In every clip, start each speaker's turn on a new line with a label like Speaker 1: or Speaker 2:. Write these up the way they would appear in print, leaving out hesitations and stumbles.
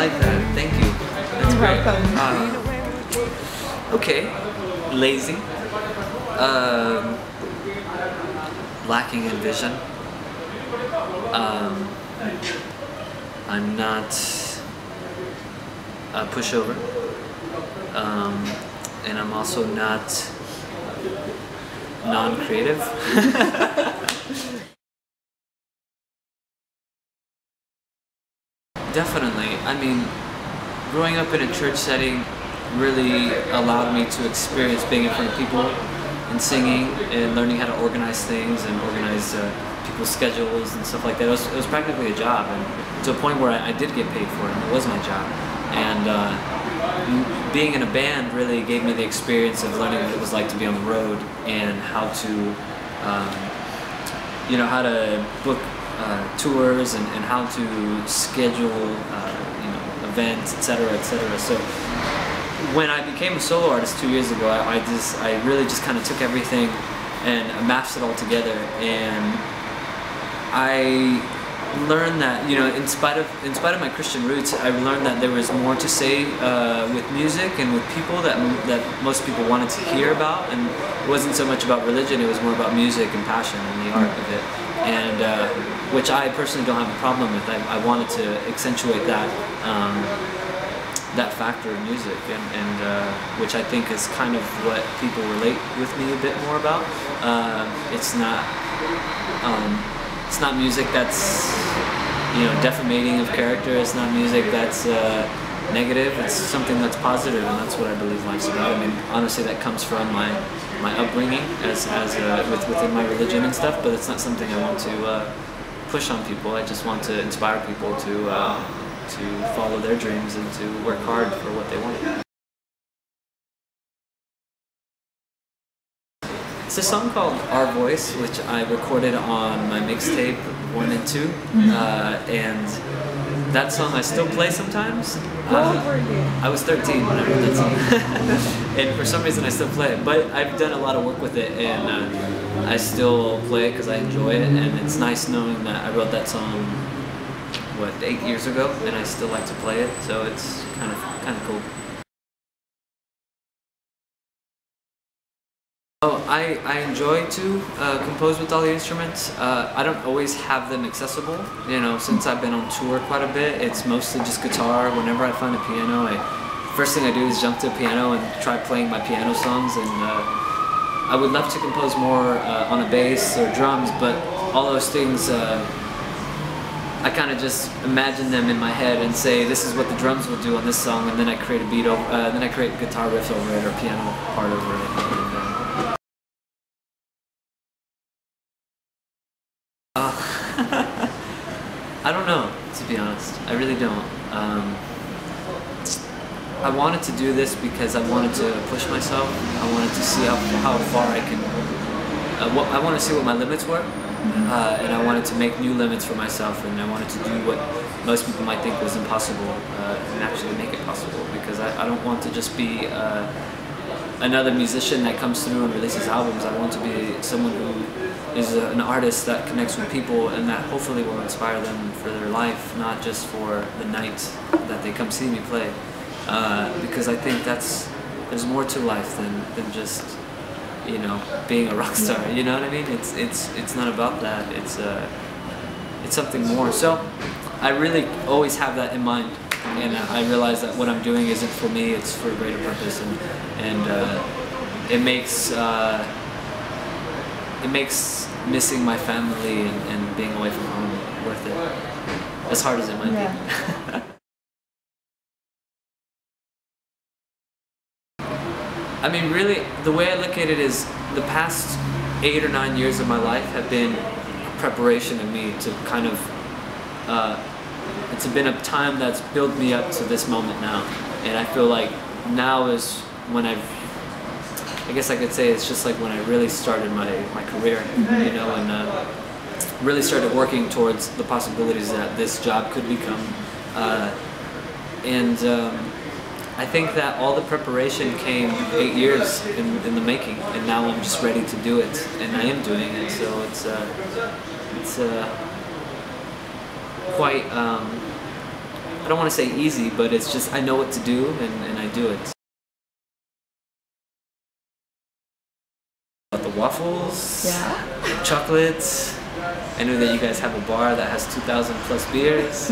Speaker 1: like that. Thank you. That's great. Okay. Lazy. Lacking in vision. I'm not a pushover. And I'm also not non-creative. Definitely. I mean, growing up in a church setting really allowed me to experience being in front of people and singing and learning how to organize things and organize people's schedules and stuff like that. It was practically a job, and to a point where I did get paid for it, and it was my job. And being in a band really gave me the experience of learning what it was like to be on the road and how to, you know, how to book tours and how to schedule, you know, events, etc., etc. So when I became a solo artist 2 years ago, I really just kind of took everything and mapped it all together, and I learned that, you know, in spite of my Christian roots, I learned that there was more to say with music and with people that most people wanted to hear about, and it wasn't so much about religion, it was more about music and passion and the art of it, and which I personally don't have a problem with. I wanted to accentuate that that factor in music, and which I think is kind of what people relate with me a bit more about. It's not music that's, you know, defamating of character. It's not music that's negative. It's something that's positive, and that's what I believe life's about. I mean, honestly, that comes from my upbringing within my religion and stuff. But it's not something I want to push on people. I just want to inspire people to follow their dreams and to work hard for what they want. It's a song called Our Voice, which I recorded on my mixtape 1 and 2, and that song I still play sometimes.
Speaker 2: How old were you?
Speaker 1: I was 13 when I wrote that song, and for some reason I still play it, but I've done a lot of work with it, and I still play it because I enjoy it, and it's nice knowing that I wrote that song, what, 8 years ago, and I still like to play it, so it's kind of cool. Oh, I enjoy to compose with all the instruments. I don't always have them accessible. You know, since I've been on tour quite a bit, it's mostly just guitar. Whenever I find a piano, first thing I do is jump to a piano and try playing my piano songs. And I would love to compose more on a bass or drums, but all those things, I kind of just imagine them in my head and say, this is what the drums will do on this song, and then I create a beat over, then I create guitar riff over it or piano part over it. I don't know, to be honest. I really don't. I wanted to do this because I wanted to push myself. I wanted to see how far I can. I want to see what my limits were, and I wanted to make new limits for myself. And I wanted to do what most people might think was impossible, and actually make it possible. Because I don't want to just be another musician that comes through and releases albums. I want to be someone who is an artist that connects with people and that hopefully will inspire them for their life, not just for the night that they come see me play. Because I think there's more to life than just, you know, being a rock star. You know what I mean? It's not about that. It's something more. So I really always have that in mind, and I realize that what I'm doing isn't for me. It's for a greater purpose, and it makes missing my family and being away from home worth it, as hard as it might be. I mean, really, the way I look at it is the past 8 or 9 years of my life have been a preparation of me to kind of, it's been a time that's built me up to this moment now. And I feel like now is when I guess I could say it's just like when I really started my career, you know, and really started working towards the possibilities that this job could become. I think that all the preparation came 8 years in the making, and now I'm just ready to do it, and I am doing it. So it's quite don't want to say easy, but it's just I know what to do and I do it. About the waffles,
Speaker 2: Yeah.
Speaker 1: chocolates. I know that you guys have a bar that has 2,000 plus beers,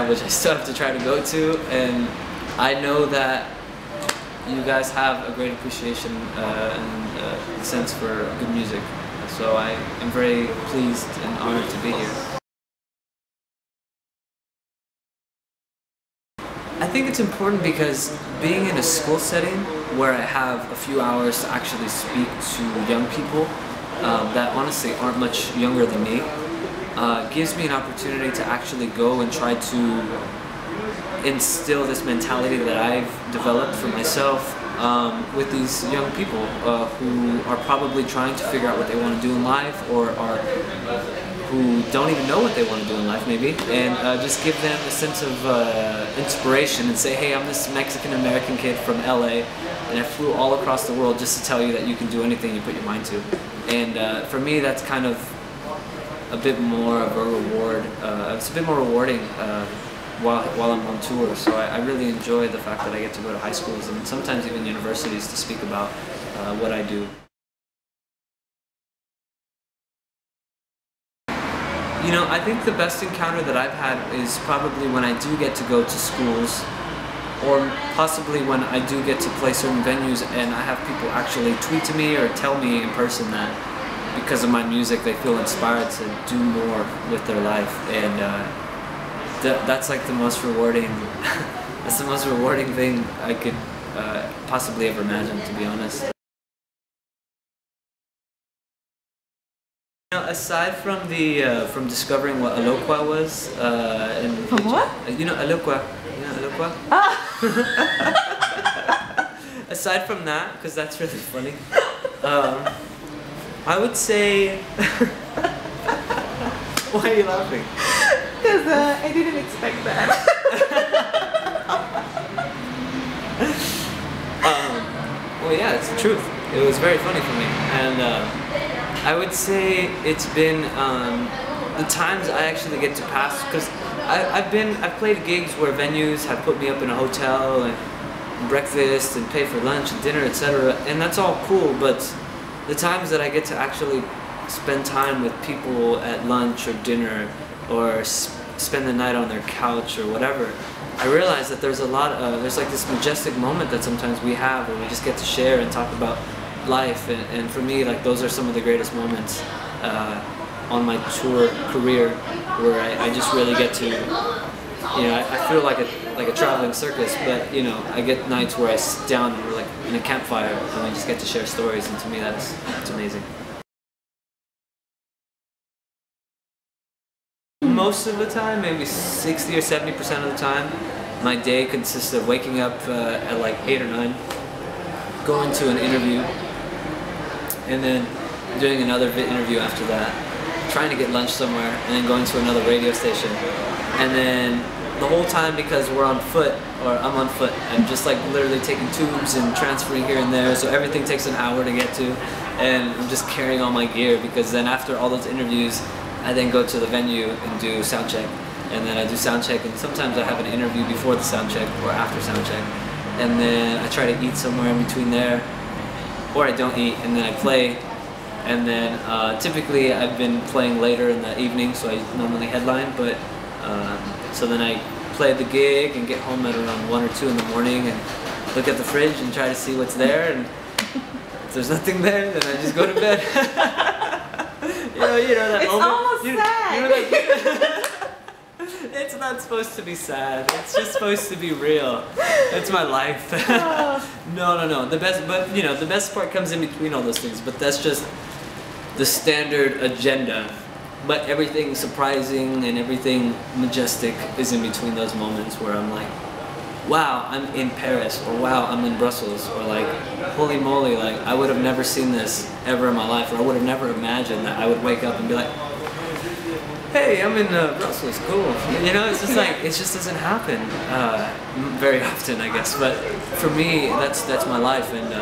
Speaker 1: which I still have to try to go to, and I know that you guys have a great appreciation and sense for good music. So I am very pleased and honored to be here. I think it's important because being in a school setting where I have a few hours to actually speak to young people that honestly aren't much younger than me gives me an opportunity to actually go and try to instill this mentality that I've developed for myself with these young people who are probably trying to figure out what they want to do in life, or who don't even know what they want to do in life maybe, and just give them a sense of inspiration and say, hey, I'm this Mexican-American kid from LA and I flew all across the world just to tell you that you can do anything you put your mind to. And for me that's kind of a bit more of a reward, it's a bit more rewarding while I'm on tour, so I really enjoy the fact that I get to go to high schools and sometimes even universities to speak about what I do. You know, I think the best encounter that I've had is probably when I do get to go to schools, or possibly when I do get to play certain venues and I have people actually tweet to me or tell me in person that because of my music they feel inspired to do more with their life, and that's like the most rewarding that's the most rewarding thing I could possibly ever imagine, to be honest. You know, aside from from discovering what Eloqua was,
Speaker 2: From what?
Speaker 1: You know Eloqua? You know Eloqua?
Speaker 2: Ah.
Speaker 1: Aside from that, because that's really funny, I would say. Why are you laughing?
Speaker 2: Because I didn't expect that.
Speaker 1: Well, yeah, it's the truth. It was very funny for me, and I would say it's been the times I actually get to pass, because I've played gigs where venues have put me up in a hotel and breakfast and pay for lunch and dinner, etc., and that's all cool. But the times that I get to actually spend time with people at lunch or dinner, or spend the night on their couch or whatever, I realize that there's there's like this majestic moment that sometimes we have where we just get to share and talk about life, and for me, like, those are some of the greatest moments on my tour career, where I just really get to, you know, I feel like a traveling circus, but you know, I get nights where I sit down and we're like in a campfire and we just get to share stories, and to me that's amazing. Most of the time, maybe 60 or 70% of the time, my day consists of waking up at like 8 or 9, going to an interview, and then doing another interview after that, trying to get lunch somewhere, and then going to another radio station. And then the whole time, because we're on foot, or I'm on foot, I'm just like literally taking tubes and transferring here and there, so everything takes an hour to get to, and I'm just carrying all my gear, because then after all those interviews, I then go to the venue and do sound check, and then I do sound check, and sometimes I have an interview before the sound check or after sound check, and then I try to eat somewhere in between there, or I don't eat, and then I play, and then typically I've been playing later in the evening, so I normally headline, but so then I play the gig and get home at around 1 or 2 in the morning and look at the fridge and try to see what's there, and if there's nothing there, then I just go to bed. You know that
Speaker 2: it's
Speaker 1: moment.
Speaker 2: Almost sad.
Speaker 1: You know that, it's not supposed to be sad. It's just supposed to be real. It's my life. No. The best, but you know, the best part comes in between all those things. But that's just the standard agenda. But everything surprising and everything majestic is in between those moments where I'm like, wow, I'm in Paris, or wow, I'm in Brussels, or like, holy moly, like, I would have never seen this ever in my life, or I would have never imagined that I would wake up and be like, hey, I'm in Brussels, cool. You know, it's just like, it just doesn't happen very often, I guess, but for me, that's my life, and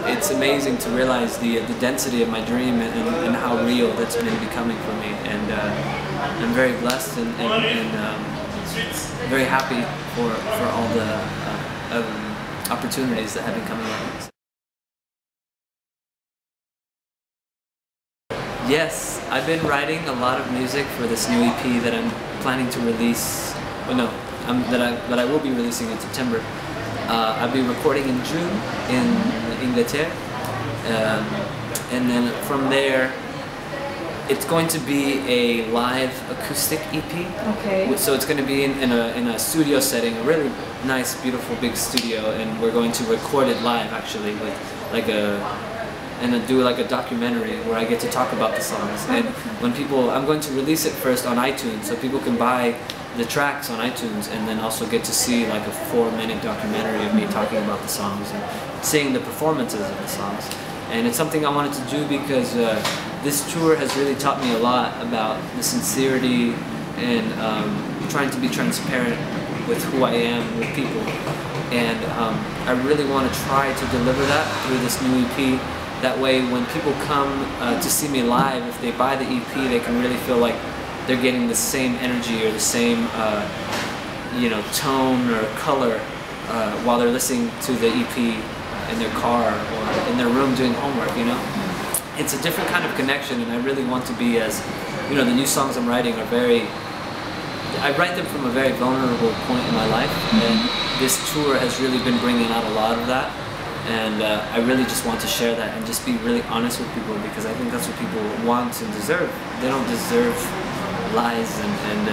Speaker 1: it's amazing to realize the density of my dream and how real that's been becoming for me, and I'm very blessed and very happy for all the opportunities that have been coming up. Yes, I've been writing a lot of music for this new EP that I'm planning to release. Well, no, that I will be releasing in September. I'll be recording in June in Inglaterra, and then from there, it's going to be a live acoustic EP.
Speaker 2: Okay.
Speaker 1: So it's going to be in a studio setting, a really nice, beautiful, big studio, and we're going to record it live actually with like do like a documentary where I get to talk about the songs. And when people, I'm going to release it first on iTunes, so people can buy the tracks on iTunes and then also get to see like a 4-minute documentary of me talking about the songs and seeing the performances of the songs. And it's something I wanted to do because this tour has really taught me a lot about the sincerity and trying to be transparent with who I am with people. And I really want to try to deliver that through this new EP. That way when people come to see me live, if they buy the EP, they can really feel like they're getting the same energy or the same tone or color while they're listening to the EP in their car or in their room doing homework, you know? It's a different kind of connection, and I really want to be as, the new songs I'm writing are I write them from a very vulnerable point in my life, and this tour has really been bringing out a lot of that, and I really just want to share that and just be really honest with people, because I think that's what people want and deserve. They don't deserve lies and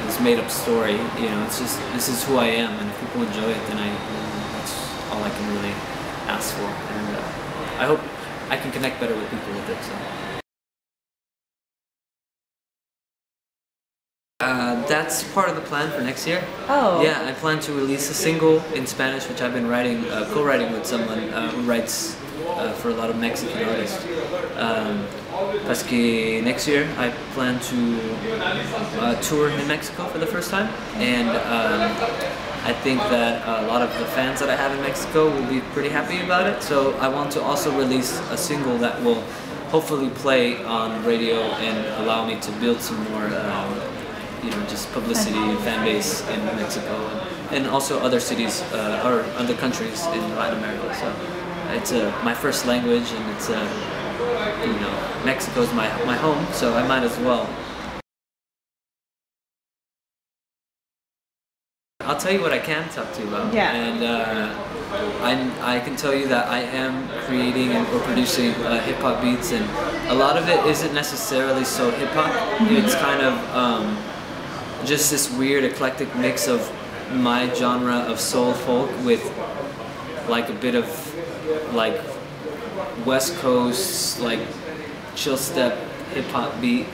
Speaker 1: this made-up story. It's just, this is who I am, and if people enjoy it, then that's all I can really ask for, and I hope I can connect better with people with it. So. That's part of the plan for next year.
Speaker 2: Oh.
Speaker 1: Yeah, I plan to release a single in Spanish, which I've been writing, co-writing with someone who writes for a lot of Mexican artists. Parce que next year I plan to tour in Mexico for the first time, and I think that a lot of the fans that I have in Mexico will be pretty happy about it. So I want to also release a single that will hopefully play on radio and allow me to build some more just publicity and fan base in Mexico and also other cities or other countries in Latin America. So it's my first language, and it's Mexico's my home, so I might as well. I'll tell you what I can talk to you about.
Speaker 2: Yeah.
Speaker 1: And I can tell you that I am creating or producing hip-hop beats, and a lot of it isn't necessarily so hip-hop. It's kind of just this weird eclectic mix of my genre of soul folk with like a bit of like West Coast like chill step hip-hop beat,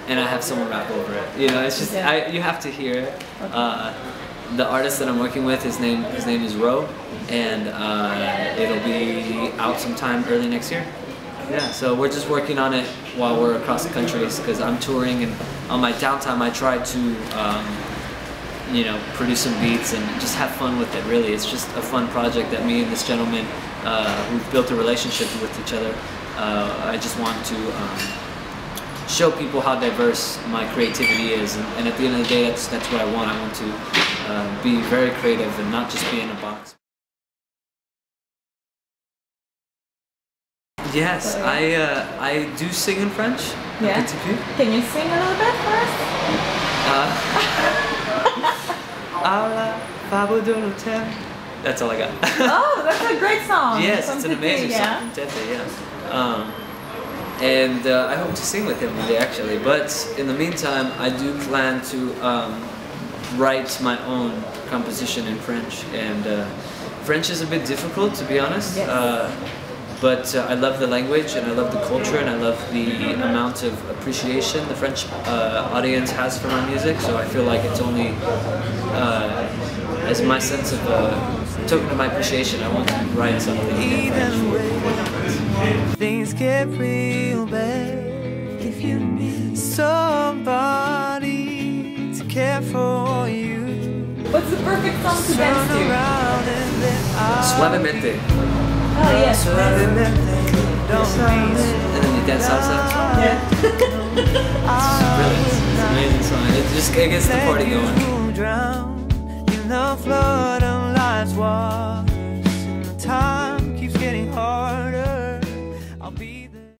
Speaker 1: and I have someone rap over it. It's just you have to hear it. Okay. The artist that I'm working with, his name is Ro, and it'll be out sometime early next year. Yeah, so we're just working on it while we're across the countries, because I'm touring, and on my downtime I try to produce some beats and just have fun with it. Really, it's just a fun project that me and this gentleman who've built a relationship with each other. I just want to show people how diverse my creativity is, and at the end of the day, that's what I want. I want to be very creative and not just be in a box. Yes, I do sing in French.
Speaker 2: Yeah. Can you sing a little bit for us?
Speaker 1: That's all I got.
Speaker 2: Oh, that's a great song.
Speaker 1: Yes, it's an amazing song from Café, yeah. And I hope to sing with him one day, actually. But in the meantime, I do plan to write my own composition in French. And French is a bit difficult, to be honest.
Speaker 2: Yes.
Speaker 1: But I love the language, and I love the culture, and I love the amount of appreciation the French audience has for my music. So I feel like it's only as my sense of token of my appreciation, I want to write something in French.
Speaker 3: Things get real bad if you need somebody to care for you.
Speaker 2: What's the perfect song to dance to?
Speaker 1: Suavemente.
Speaker 2: Oh yes.
Speaker 1: And then you dance salsa.
Speaker 2: Yeah.
Speaker 1: It's brilliant. It's an amazing song. Just it gets the party going.
Speaker 3: Drown in the flood of